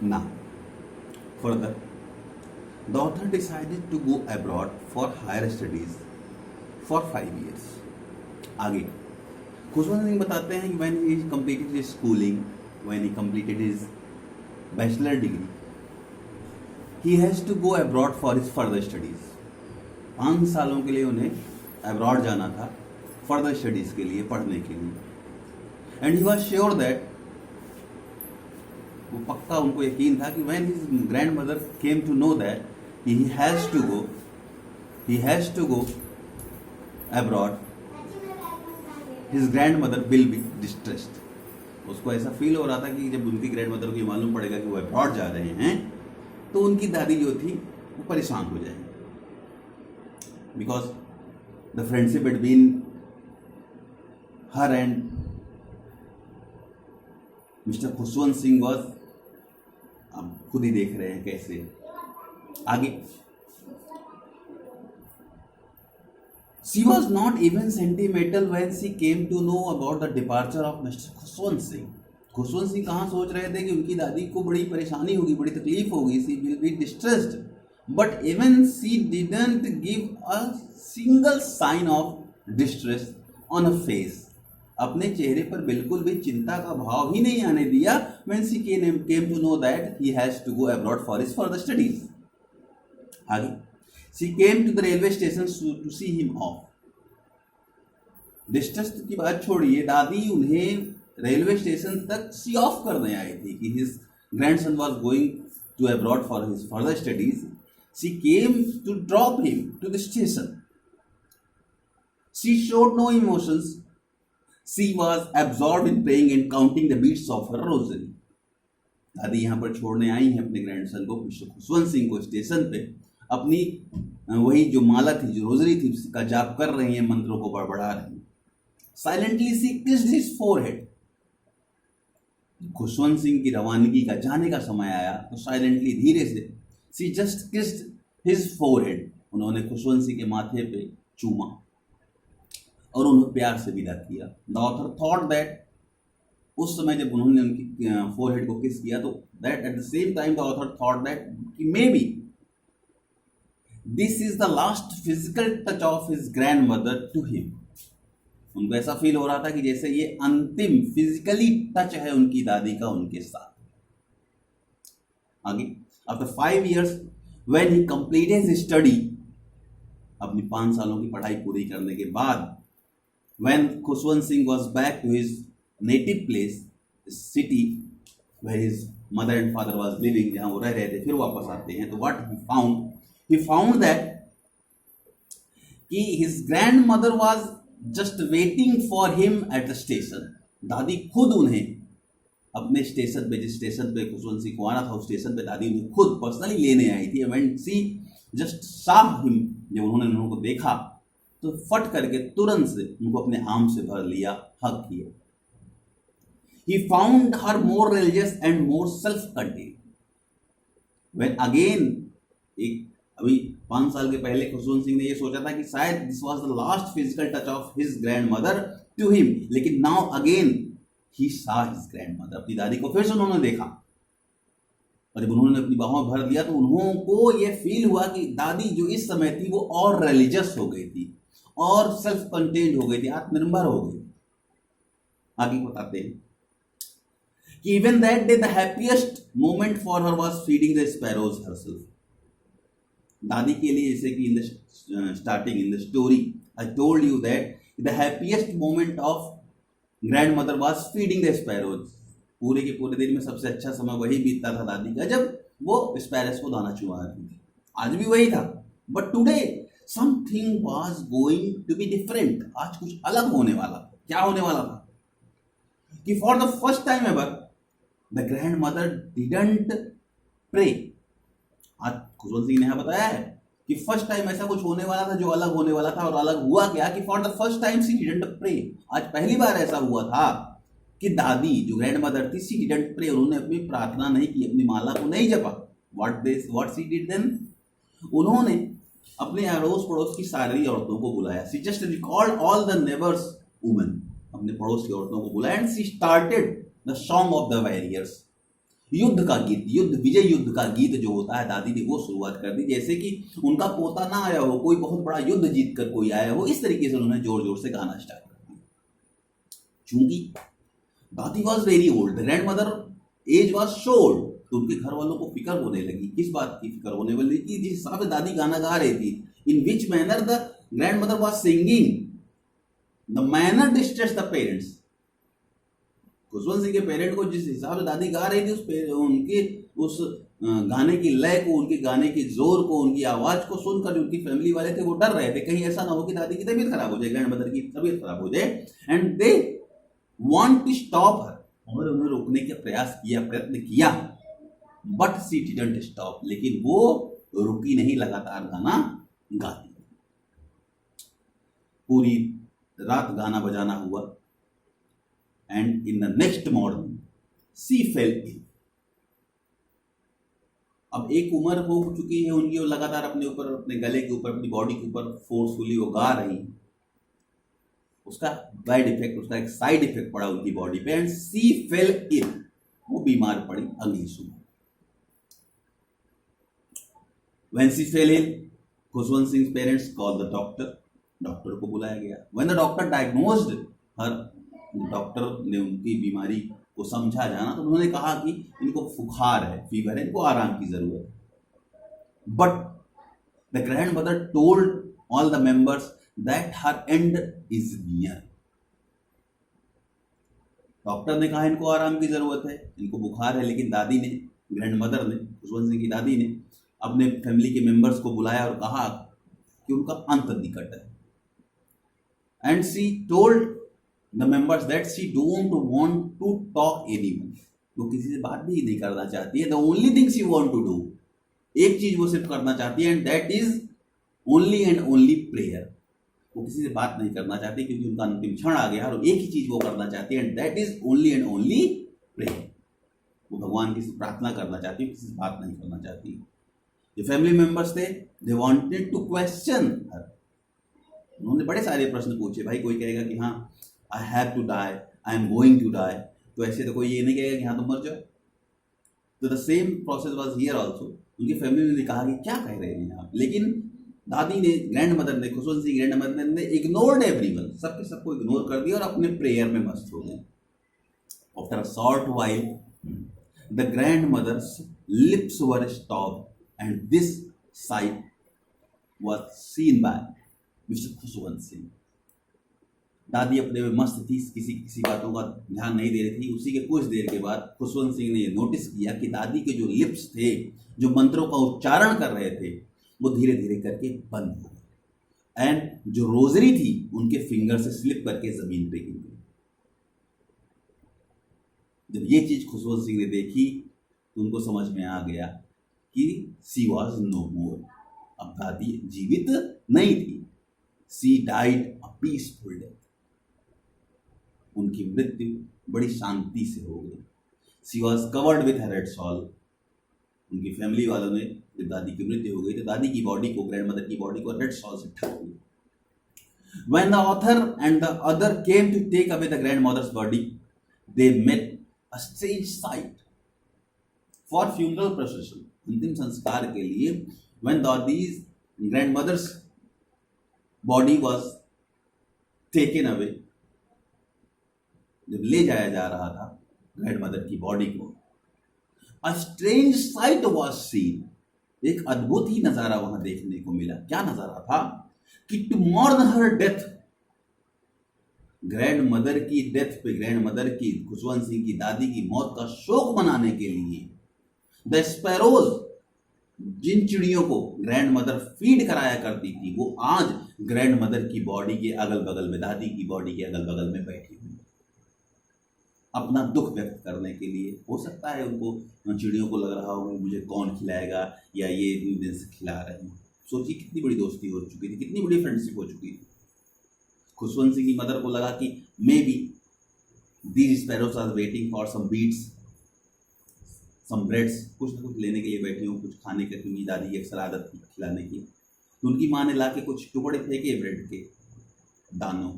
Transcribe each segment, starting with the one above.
Now, further, the author decided to go abroad for higher studies for 5 years. आगे खुशवंत सिंह बताते हैं कि when he completed his schooling, when he completed his bachelor degree, he has to go abroad for his further studies. 5 सालों के लिए उन्हें abroad जाना था फर्दर स्टडीज के लिए, पढ़ने के लिए. And he was sure that, वो पक्का उनको यकीन था कि when his grand mother came to know that he has to go abroad, his grand mother will be distressed. उसको ऐसा फील हो रहा था कि जब उनकी ग्रैंड मदर को ये मालूम पड़ेगा कि वो अब्रॉड जा रहे हैं तो उनकी दादी जो थी वो परेशान हो जाएगी. Because the friendship between her and mister Khushwant Singh was, आप खुद ही देख रहे हैं कैसे. आगे, she was not even sentimental when she came to know about the departure of mister Khushwant Singh. Khushwant Singh कहाँ सोच रहे थे कि उनकी दादी को बड़ी परेशानी होगी, बड़ी तकलीफ होगी, she will be distressed. But even she didn't give a single sign of distress on a face. अपने चेहरे पर बिल्कुल भी चिंता का भाव ही नहीं आने दिया when she came to know that he has to go abroad for his further studies. आगे, she came to the railway station to see him off. Distress की बात छोड़िए, दादी उन्हें रेलवे स्टेशन तक सी ऑफ करने आई थी कि his grandson was going to abroad for his further studies. She came to drop him to the station. She showed no emotions. She was absorbed in praying and counting the beads of her rosary. दादी यहाँ पर छोड़ने आई हैं अपने grandson को, mister Khushwant Singh को, station पे. अपनी वही जो माला थी, जो रोजरी थी, उसका जाप कर रही हैं, मंत्रों को बड़बड़ा रही हैं. Silently she kissed his forehead. Khushwant Singh की रवानगी का, जाने का समय आया तो साइलेंटली, धीरे से, सी जस्ट किस्ड हिज फोरहेड. उन्होंने खुशवंत सिंह के माथे पे चूमा और उन्हें प्यार से विदा किया. द ऑथर थॉट दैट, उस समय जब उन्होंने उनकी फोरहेड को किस किया तो that at the same time the author thought that may be this is the last physical touch of his grand mother to him. उनको ऐसा फील हो रहा था कि जैसे ये अंतिम फिजिकली टच है उनकी दादी का उनके साथ. आगे, after 5 years when he completed his study, अपनी 5 सालों की पढ़ाई पूरी करने के बाद, when Khushwant Singh was back to his native place, the city where his mother and father was living, जहाँ वो रह रहे थे, फिर वापस आते हैं तो what he found that कि his grandmother was just waiting for him at the station. दादी खुद उन्हें अपने स्टेशन पे, जिस स्टेशन पे खुशवंत सिंह को आना था, उस स्टेशन पे दादी उन्हें खुद पर्सनली लेने आई थी. when she just saw him, जब उन्होंने उनको देखा तो फट करके तुरंत से उनको अपने आर्म से भर लिया, हग किया. He found her more religious and more self-contained. When again, अभी 5 साल के पहले खुशवंत सिंह ने ये सोचा था कि शायद this was the last physical touch of his grandmother to him, लेकिन now again he saw his grandmother. अपनी दादी को फिर से उन्होंने देखा और जब उन्होंने अपनी बाहों में भर दिया तो उनको ये फील हुआ कि दादी जो इस समय थी वो और रिलीजियस हो गई थी और सेल्फ कंटेन्ड हो गई थी, आत्मनिर्भर हो गई. आगे बताते हैं कि even that day the happiest moment for her was feeding the sparrows herself. दादी के लिए, जैसे कि in the starting in the story I told you that the happiest moment of grand mother was feeding the sparrows. पूरे के पूरे दिन में सबसे अच्छा समय वही बीतता था दादी का, जब वो स्पैरोज को दाना चुवा रही थी. आज भी वही था, but today something was going to be different. आज कुछ अलग होने वाला. क्या होने वाला था कि for the first time ever the grandmother didn't pray. आज खुशवंत सिंह ने यहाँ बताया है कि फर्स्ट टाइम ऐसा कुछ होने वाला था जो अलग होने वाला था. और अलग हुआ क्या कि for the first time she didn't pray. आज पहली बार ऐसा हुआ था कि दादी जो ग्रैंड मदर थी, she didn't pray. उन्होंने अपनी प्रार्थना नहीं की, अपनी माला को नहीं जपा. what she did then? उन्होंने अपने अड़ोस पड़ोस की सारी औरतों को बुलाया. She just recalled all the neighbours women. अपने पड़ोस की औरतों को बुलाया and she started the song of the warriors. युद्ध का गीत, युद्ध विजय युद्ध का गीत जो होता है, दादी ने वो शुरुआत कर दी, जैसे कि उनका पोता ना आया हो, कोई बहुत बड़ा युद्ध जीत कर कोई आया हो, इस तरीके से उन्होंने जोर जोर से गाना स्टार्ट कर दिया। चूंकि दादी was very old, grand mother age was so old, तो उनके घर वालों को फिक्र होने लगी। किस बात की फिक्र होने वाली कि जिस हिसाब से दादी गाना गा रही थी, in which manner the grandmother was singing, the manner distress the parents. Khushwant Singh के पेरेंट को जिस हिसाब से दादी गा रही थी, उनके उस गाने की लय को, उनके गाने की जोर को, उनकी आवाज को सुनकर उनकी फैमिली वाले थे वो डर रहे थे कहीं ऐसा ना हो कि दादी की तबीयत खराब हो जाए, ग्रैंड मदर की तबीयत खराब हो जाए, and they want to stop her, और उन्हें रोकने का प्रयत्न किया, बट सी डिडंट स्टॉप, लेकिन वो रुकी नहीं, लगातार गाना गाती। पूरी रात गाना बजाना हुआ, and in the next morning she fell ill. अब एक उम्र हो चुकी है उनकी, और लगातार अपने ऊपर, अपने गले के ऊपर, अपनी बॉडी के ऊपर फोर्सफुली वो गा रही, उसका बैड इफेक्ट, उसका एक साइड इफेक्ट पड़ा उनकी बॉडी पे, एंड सी फेल इल, वो बीमार पड़ी अगली सुबह। When she fell ill, Khushwant Singh parents call the doctor, doctor को बुलाया गया। When the doctor diagnosed her, doctor ने उनकी बीमारी को समझा जाना, तो उन्होंने कहा कि इनको बुखार है, फीवर है, इनको आराम की जरूरत है। But the grand mother told all the members that her and is near. Doctor ने कहा इनको आराम की जरूरत है, इनको बुखार है, लेकिन दादी ने, ग्रैंड मदर ने, खुशवंत सिंह की दादी ने अपने फैमिली के मेंबर्स को बुलाया और कहा कि उनका अंत निकट है। And she told the members that she don't want to talk anyone, वो किसी से बात भी नहीं करना चाहती है। The only thing she want to do, एक चीज वो सिर्फ करना चाहती है, and that is only and only prayer. वो किसी से बात नहीं करना चाहती क्योंकि उनका अंतिम क्षण आ गया, और एक ही चीज वो करना चाहती है, and that is only and only prayer. वो भगवान की प्रार्थना करना चाहती है, किसी से बात नहीं करना चाहती। जो फैमिली मेंबर्स थे, दे वांटेड टू क्वेश्चन हर, उन्होंने बड़े सारे प्रश्न पूछे। भाई कोई कहेगा कि हाँ I have to die, I am going to die, तो ऐसे तो कोई ये नहीं कहेगा कि हाँ तुम मर जाओ। तो the same process was here also. उनकी फैमिली ने कहा कि क्या कह रहे हैं आप, लेकिन दादी ने, ग्रैंड मदर ने, खुशवंत सिंह ग्रैंड मदर ने इग्नोर्ड एवरीवन, सबके सबको इग्नोर कर दिया और अपने प्रेयर में मस्त हो गए। After a short while the grand mother's lips were stopped and this sight was seen by Mr. Khushwant Singh. दादी अपने में मस्त थी, किसी किसी बातों का ध्यान नहीं दे रही थी। उसी के कुछ देर के बाद खुशवंत सिंह ने ये नोटिस किया कि दादी के जो लिप्स थे, जो मंत्रों का उच्चारण कर रहे थे, वो धीरे धीरे करके बंद हो गए, एंड जो रोजरी थी उनके फिंगर से स्लिप करके जमीन पे गिर गई। जब ये चीज खुशवंत सिंह ने देखी तो उनको समझ में आ गया कि सी वॉज नो मोर, अब दादी जीवित नहीं थी। She died a peaceful death, उनकी मृत्यु बड़ी शांति से हो गई। She was covered with red shawl, उनकी फैमिली वालों ने, जब दादी की मृत्यु हो गई तो दादी की बॉडी को, ग्रैंड मदर की बॉडी को रेड शॉल से ढक दिया। When the author and the other came to take away the grand mother's body, they met a strange sight. For funeral procession, अंतिम संस्कार के लिए, when Dadi's grandmother's body was taken away, जब ले जाया जा रहा था ग्रैंडमदर की बॉडी को, a strange sight was seen, एक अद्भुत ही नजारा वहां देखने को मिला। क्या नजारा था कि to mourn her death, grandmother की डेथ पे, ग्रैंडमदर की, खुशवंत सिंह की दादी की मौत का शोक मनाने के लिए, द स्पैरोज, जिन चिड़ियों को ग्रैंड मदर फीड कराया करती थी, वो आज ग्रैंड मदर की बॉडी के अगल बगल में, दादी की बॉडी के अगल बगल में बैठी हुई, अपना दुख व्यक्त करने के लिए। हो सकता है उनको, चिड़ियों को लग रहा हो मुझे कौन खिलाएगा, या ये दिन से खिला रहे हैं। सोचिए कितनी बड़ी दोस्ती हो चुकी थी, कितनी बड़ी फ्रेंडशिप हो चुकी थी। खुशवंत सिंह की मदर को लगा कि may be these sparrows are waiting for some bits, some breads, कुछ ना कुछ लेने के लिए बैठी हूँ, कुछ खाने के, क्योंकि दादी की अक्सर आदत थी खिलाने की। तो उनकी माँ ने ला के कुछ टुकड़े फेंके ब्रेड के दानों,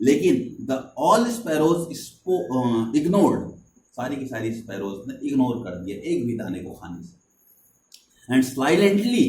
लेकिन द ऑल स्पैरोज इग्नोर्ड सारी की सारी स्पैरोज ने इग्नोर कर दिया एक भी दाने को खाने से, and silently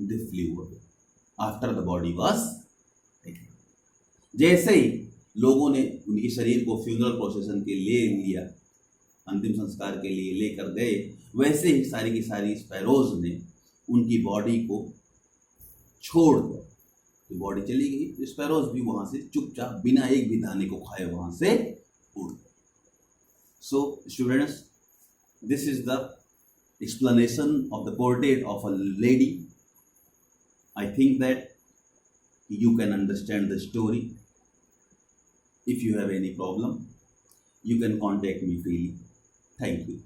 they flu away after the body was taken. जैसे ही लोगों ने उनके शरीर को फ्यूनरल प्रोसेशन के लिए लिया, अंतिम संस्कार के लिए लेकर गए, वैसे ही सारी की सारी स्पैरोज ने उनकी बॉडी को छोड़ दिया। तो बॉडी चली गई, स्पैरोज भी वहां से चुपचाप बिना एक भी दाने को खाए वहां से उड़ गए। So students, this is the explanation of the portrait of a lady. I think that you can understand the story. If you have any problem, you can contact me freely. Thank you.